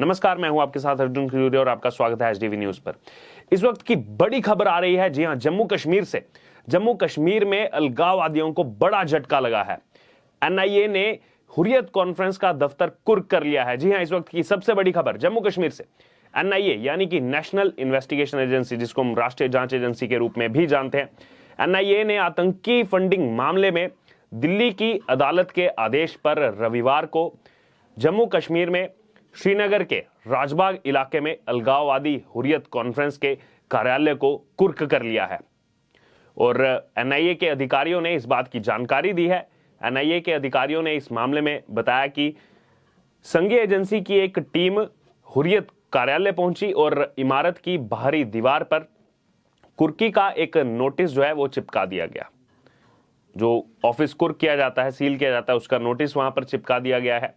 नमस्कार, मैं हूं आपके साथ अर्जुन खजूरिया और आपका स्वागत है एचडीवी न्यूज पर। इस वक्त की बड़ी खबर आ रही है, जी हां, जम्मू कश्मीर से। जम्मू कश्मीर में अलगाववादियों को बड़ा झटका लगा है। एनआईए ने हुर्रियत कॉन्फ्रेंस का दफ्तर कुर्क कर लिया है। जी हां, इस वक्त की सबसे बड़ी खबर जम्मू कश्मीर से। एनआईए यानी कि नेशनल इन्वेस्टिगेशन एजेंसी, जिसको हम राष्ट्रीय जांच एजेंसी के रूप में भी जानते हैं, एनआईए ने आतंकी फंडिंग मामले में दिल्ली की अदालत के आदेश पर रविवार को जम्मू कश्मीर में श्रीनगर के राजबाग इलाके में अलगाववादी हुर्रियत कॉन्फ्रेंस के कार्यालय को कुर्क कर लिया है। और एनआईए के अधिकारियों ने इस बात की जानकारी दी है। एनआईए के अधिकारियों ने इस मामले में बताया कि संघीय एजेंसी की एक टीम हुर्रियत कार्यालय पहुंची और इमारत की बाहरी दीवार पर कुर्की का एक नोटिस जो है वो चिपका दिया गया। जो ऑफिस कुर्क किया जाता है, सील किया जाता है, उसका नोटिस वहां पर चिपका दिया गया है।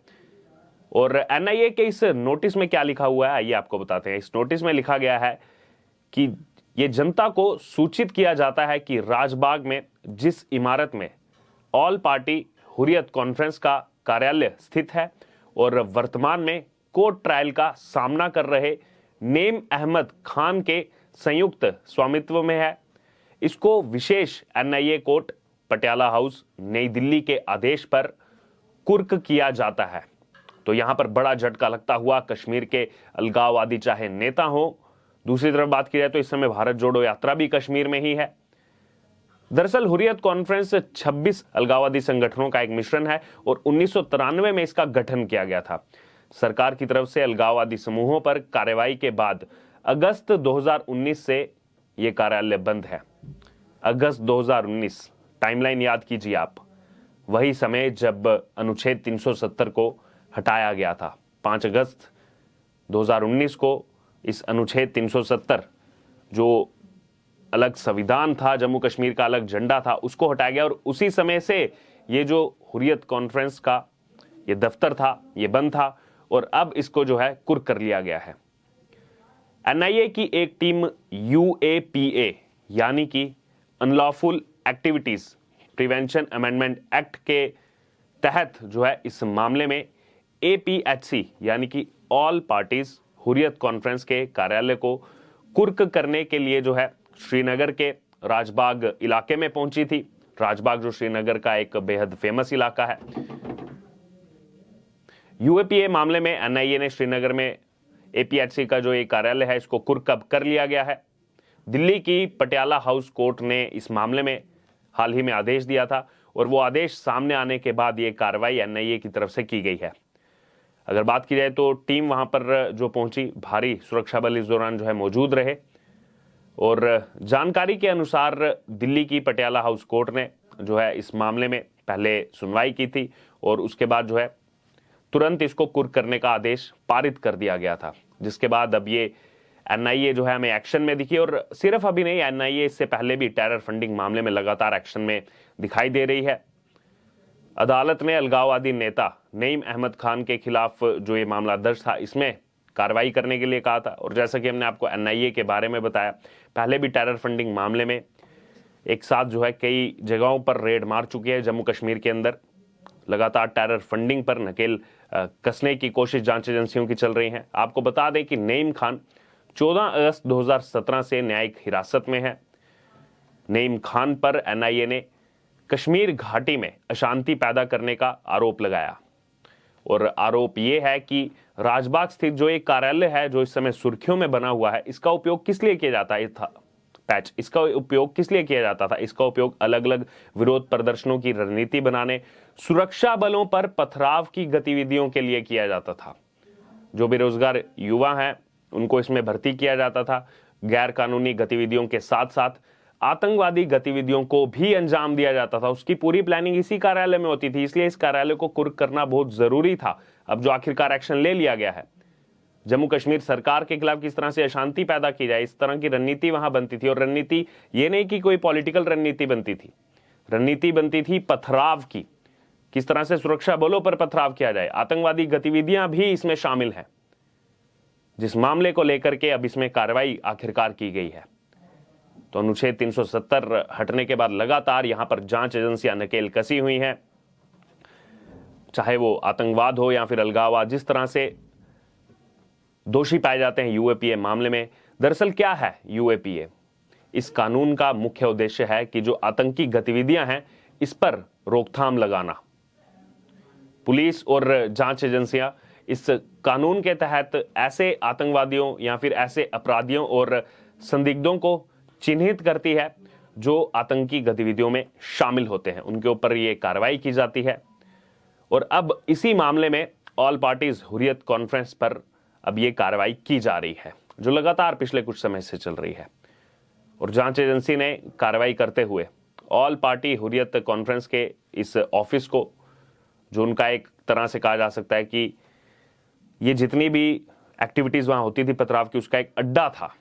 और एनआईए के इस नोटिस में क्या लिखा हुआ है, आइए आपको बताते हैं। इस नोटिस में लिखा गया है कि यह जनता को सूचित किया जाता है कि राजबाग में जिस इमारत में ऑल पार्टी हुर्रियत कॉन्फ्रेंस का कार्यालय स्थित है और वर्तमान में कोर्ट ट्रायल का सामना कर रहे नेम अहमद खान के संयुक्त स्वामित्व में है, इसको विशेष एनआईए कोर्ट पटियाला हाउस नई दिल्ली के आदेश पर कुर्क किया जाता है। तो यहां पर बड़ा झटका लगता हुआ कश्मीर के अलगाववादी चाहे नेता हो। दूसरी तरफ बात की जाए तो इस समय भारत जोड़ो यात्रा भी कश्मीर में ही है। दरअसल हुर्रियत कॉन्फ्रेंस 26 अलगाववादी संगठनों का एक मिश्रण है और 1993 में इसका गठन किया गया था। सरकार की तरफ से अलगाववादी समूहों पर कार्रवाई के बाद अगस्त 2019 से यह कार्यालय बंद है। अगस्त 2019, टाइमलाइन याद कीजिए आप, वही समय जब अनुच्छेद 370 को हटाया गया था। 5 अगस्त 2019 को इस अनुच्छेद 370, जो अलग संविधान था, जम्मू कश्मीर का अलग झंडा था, उसको हटाया गया और उसी समय से ये जो हुर्रियत कॉन्फ्रेंस का ये दफ्तर था ये बंद था और अब इसको जो है कुर्क कर लिया गया है। एनआईए की एक टीम यूएपीए यानी कि unlawful activities prevention amendment act के तहत जो है इस मामले में एपीएचसी यानी कि ऑल पार्टीज हुर्रियत कॉन्फ्रेंस के कार्यालय को कुर्क करने के लिए जो है श्रीनगर के राजबाग इलाके में पहुंची थी। राजबाग जो श्रीनगर का एक बेहद फेमस इलाका है। यूएपीए मामले में एनआईए ने श्रीनगर में एपीएचसी का जो एक कार्यालय है इसको कुर्क कर लिया गया है। दिल्ली की पटियाला हाउस कोर्ट ने इस मामले में हाल ही में आदेश दिया था और वो आदेश सामने आने के बाद ये कार्रवाई एनआईए की तरफ से की गई है। अगर बात की जाए तो टीम वहां पर जो पहुंची, भारी सुरक्षा बल इस दौरान जो है मौजूद रहे और जानकारी के अनुसार दिल्ली की पटियाला हाउस कोर्ट ने जो है इस मामले में पहले सुनवाई की थी और उसके बाद जो है तुरंत इसको कुर्क करने का आदेश पारित कर दिया गया था, जिसके बाद अब ये एनआईए जो है हमें एक्शन में दिखी। और सिर्फ अभी नहीं, एनआईए इससे पहले भी टेरर फंडिंग मामले में लगातार एक्शन में दिखाई दे रही है। अदालत ने अलगाववादी नेता नईम अहमद खान के खिलाफ जो ये मामला दर्ज था इसमें कार्रवाई करने के लिए कहा था। और जैसा कि हमने आपको एनआईए के बारे में बताया, पहले भी टेरर फंडिंग मामले में एक साथ जो है कई जगहों पर रेड मार चुकी है जम्मू कश्मीर के अंदर। लगातार टेरर फंडिंग पर नकेल कसने की कोशिश जांच एजेंसियों की चल रही है। आपको बता दें कि नईम खान 14 अगस्त 2017 से न्यायिक हिरासत में है। नईम खान पर एनआईए ने कश्मीर घाटी में अशांति पैदा करने का आरोप लगाया और आरोप यह है कि राजबाग स्थित जो एक कार्यालय है जो इस समय सुर्खियों में बना हुआ है, इसका उपयोग किस लिए किया जाता है था पैच इसका उपयोग किस लिए किया जाता था? इसका उपयोग अलग अलग विरोध प्रदर्शनों की रणनीति बनाने, सुरक्षा बलों पर पथराव की गतिविधियों के लिए किया जाता था। जो बेरोजगार युवा हैं उनको इसमें भर्ती किया जाता था। गैर कानूनी गतिविधियों के साथ साथ आतंकवादी गतिविधियों को भी अंजाम दिया जाता था। उसकी पूरी प्लानिंग इसी कार्यालय में होती थी, इसलिए इस कार्यालय को कुर्क करना बहुत जरूरी था। अब जो आखिरकार एक्शन ले लिया गया है, जम्मू कश्मीर सरकार के खिलाफ किस तरह से अशांति पैदा की जाए, इस तरह की रणनीति वहां बनती थी। और रणनीति ये नहीं कि कोई पॉलिटिकल रणनीति बनती थी, रणनीति बनती थी पथराव की, किस तरह से सुरक्षा बलों पर पथराव किया जाए। आतंकवादी गतिविधियां भी इसमें शामिल हैं, जिस मामले को लेकर के अब इसमें कार्रवाई आखिरकार की गई है। तो अनुच्छेद 370 हटने के बाद लगातार यहां पर जांच एजेंसियां नकेल कसी हुई हैं, चाहे वो आतंकवाद हो या फिर अलगाववाद। जिस तरह से दोषी पाए जाते हैं यूएपीए मामले में। दरअसल क्या है यूएपीए? इस कानून का मुख्य उद्देश्य है कि जो आतंकी गतिविधियां हैं इस पर रोकथाम लगाना। पुलिस और जांच एजेंसियां इस कानून के तहत ऐसे आतंकवादियों या फिर ऐसे अपराधियों और संदिग्धों को चिन्हित करती है जो आतंकी गतिविधियों में शामिल होते हैं, उनके ऊपर ये कार्रवाई की जाती है। और अब इसी मामले में ऑल पार्टीज हुर्रियत कॉन्फ्रेंस पर अब ये कार्रवाई की जा रही है, जो लगातार पिछले कुछ समय से चल रही है। और जांच एजेंसी ने कार्रवाई करते हुए ऑल पार्टी हुर्रियत कॉन्फ्रेंस के इस ऑफिस को, जो उनका एक तरह से कहा जा सकता है कि ये जितनी भी एक्टिविटीज वहां होती थी पथराव की, उसका एक अड्डा था।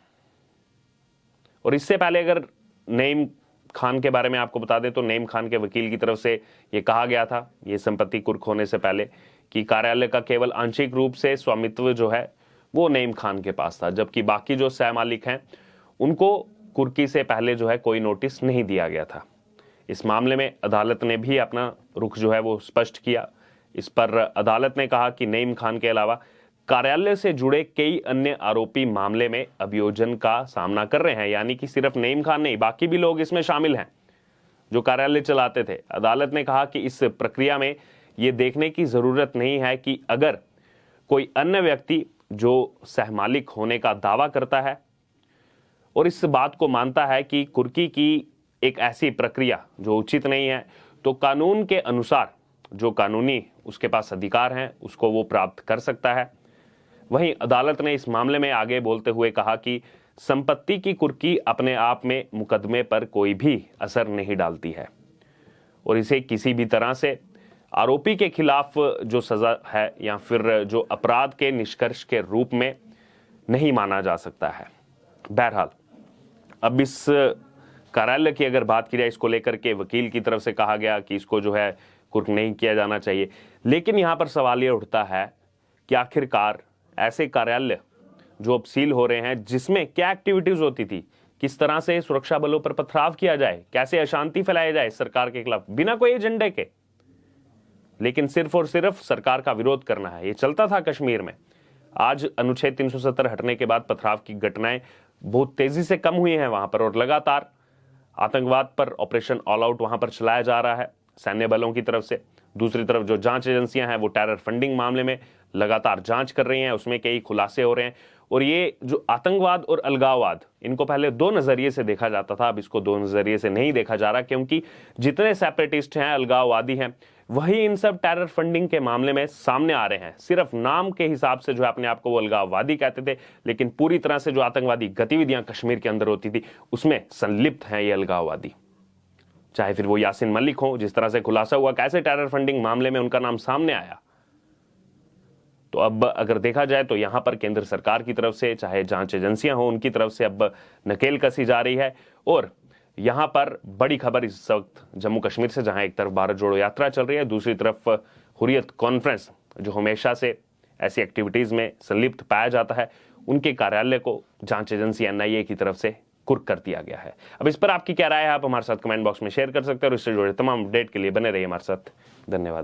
और इससे पहले अगर नईम खान के बारे में आपको बता दें तो नईम खान के वकील की तरफ से ये कहा गया था, ये संपत्ति कुर्क होने से पहले, कि कार्यालय का केवल आंशिक रूप से स्वामित्व जो है वो नईम खान के पास था, जबकि बाकी जो सह मालिक हैं उनको कुर्की से पहले जो है कोई नोटिस नहीं दिया गया था। इस मामले में अदालत ने भी अपना रुख जो है वो स्पष्ट किया। इस पर अदालत ने कहा कि नईम खान के अलावा कार्यालय से जुड़े कई अन्य आरोपी मामले में अभियोजन का सामना कर रहे हैं, यानी कि सिर्फ नईम खान नहीं, बाकी भी लोग इसमें शामिल हैं जो कार्यालय चलाते थे। अदालत ने कहा कि इस प्रक्रिया में यह देखने की जरूरत नहीं है कि अगर कोई अन्य व्यक्ति जो सहमालिक होने का दावा करता है और इस बात को मानता है कि कुर्की की एक ऐसी प्रक्रिया जो उचित नहीं है, तो कानून के अनुसार जो कानूनी उसके पास अधिकार हैं उसको वो प्राप्त कर सकता है। वहीं अदालत ने इस मामले में आगे बोलते हुए कहा कि संपत्ति की कुर्की अपने आप में मुकदमे पर कोई भी असर नहीं डालती है और इसे किसी भी तरह से आरोपी के खिलाफ जो सजा है या फिर जो अपराध के निष्कर्ष के रूप में नहीं माना जा सकता है। बहरहाल अब इस कार्यालय की अगर बात की जाए, इसको लेकर के वकील की तरफ से कहा गया कि इसको जो है कुर्क नहीं किया जाना चाहिए, लेकिन यहां पर सवाल यह उठता है कि आखिरकार ऐसे कार्यालय जो अब सील हो रहे हैं जिसमें क्या एक्टिविटीज होती थी, किस तरह से सुरक्षा बलों पर पथराव किया जाए, कैसे अशांति फैलाई जाए सरकार के खिलाफ बिना कोई एजेंडे के, लेकिन सिर्फ और सिर्फ सरकार का विरोध करना है, ये चलता था कश्मीर में। आज अनुच्छेद 370 हटने के बाद पथराव की घटनाएं बहुत तेजी से कम हुई हैं वहां पर और लगातार आतंकवाद पर ऑपरेशन ऑल आउट वहां पर चलाया जा रहा है सैन्य बलों की तरफ से। दूसरी तरफ जो जांच एजेंसियां हैं वो टेरर फंडिंग मामले में लगातार जांच कर रही हैं, उसमें कई खुलासे हो रहे हैं। और ये जो आतंकवाद और अलगाववाद, इनको पहले दो नजरिए से देखा जाता था, अब इसको दो नजरिए से नहीं देखा जा रहा, क्योंकि जितने सेपरेटिस्ट हैं, अलगाववादी हैं, वही इन सब टेरर फंडिंग के मामले में सामने आ रहे हैं। सिर्फ नाम के हिसाब से जो है अपने आप को वो अलगाववादी कहते थे, लेकिन पूरी तरह से जो आतंकवादी गतिविधियां कश्मीर के अंदर होती थी उसमें संलिप्त हैं ये अलगाववादी। चाहे फिर वो यासीन मलिक हो, जिस तरह से खुलासा हुआ कैसे टेरर फंडिंग मामले में उनका नाम सामने आया। तो अब अगर देखा जाए तो यहां पर केंद्र सरकार की तरफ से, चाहे जांच एजेंसियां हो, उनकी तरफ से अब नकेल कसी जा रही है। और यहां पर बड़ी खबर इस वक्त जम्मू कश्मीर से, जहां एक तरफ भारत जोड़ो यात्रा चल रही है, दूसरी तरफ हुर्रियत कॉन्फ्रेंस जो हमेशा से ऐसी एक्टिविटीज में संलिप्त पाया जाता है, उनके कार्यालय को जांच एजेंसी एनआईए की तरफ से कुर्क कर दिया गया है। अब इस पर आपकी क्या राय है, आप हमारे साथ कमेंट बॉक्स में शेयर कर सकते हैं और इससे जुड़े तमाम अपडेट के लिए बने रहिए हमारे साथ। धन्यवाद।